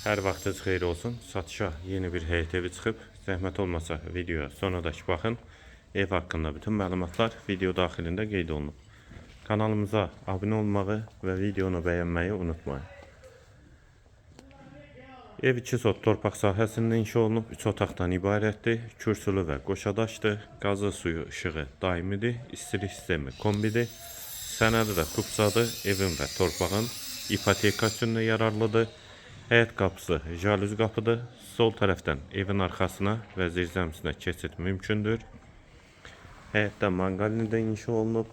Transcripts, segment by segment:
Hər vaxtınız xeyir olsun. Satışa yeni bir həyət evi çıxıb. Zəhmət olmasa videoya sonradakı baxın. Ev haqqında bütün məlumatlar video daxilində qeyd olunub. Kanalımıza abunə olmağı və videonu bəyənməyi unutmayın. Ev 2 sot torpaq sahəsində inşa olunub. 3 otaqdan ibarətdir. Kürsülü və qoşadaşdır. Qazı, suyu, işığı daimidir. İstilik sistemi kombidir. Sənədi də kupsadır. Evin və torpağın ipotekasında yararlıdır. Həyət qapısı jalüz qapıdır. Sol tərəfdən evin arxasına və zirzəmisinə keçid mümkündür. Həyətdə manqalinidə inşa olunub.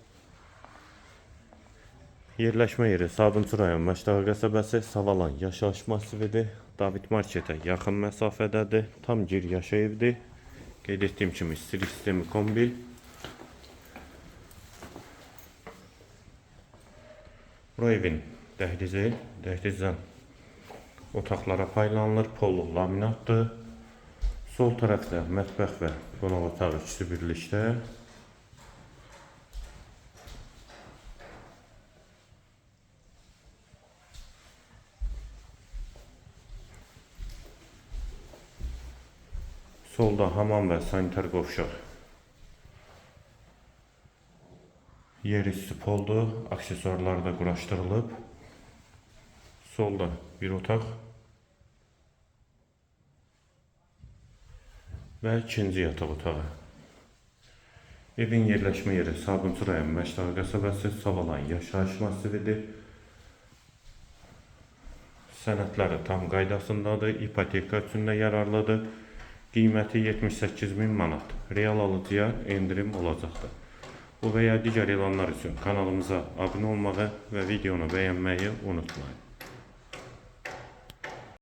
Yerləşmə yeri Sabunçu rayon Məşdağı qəsəbəsi, Savalan yaşayış masividir. David marketə yaxın məsafədədir. Tam gir yaşa evdir. Qeyd etdiyim kimi istilik sistemi kombi. Bu evin dəhlizi, dəhlizdən otaqlara paylanılır, pollu laminatdır. Sol tərəfdə mətbəx və qonaq otağı ikisi birlikdə. Solda hamam və sanitar qovşaq. Yer üstü poldur, aksesuarlar da quraşdırılıb. Solda bir otaq və ikinci yataq otağı. Evin yerləşmə yeri Sabunçu rayon Məşdağı qəsəbəsi, Savalan yaşayış masividir. Sənədləri tam qaydasındadır, ipoteka üçün də yararlıdır. Qiyməti 78.000 manat. Real alıcıya endirim olacaqdır. Bu və ya digər elanlar üçün kanalımıza abunə olmağı və videonu bəyənməyi unutmayın.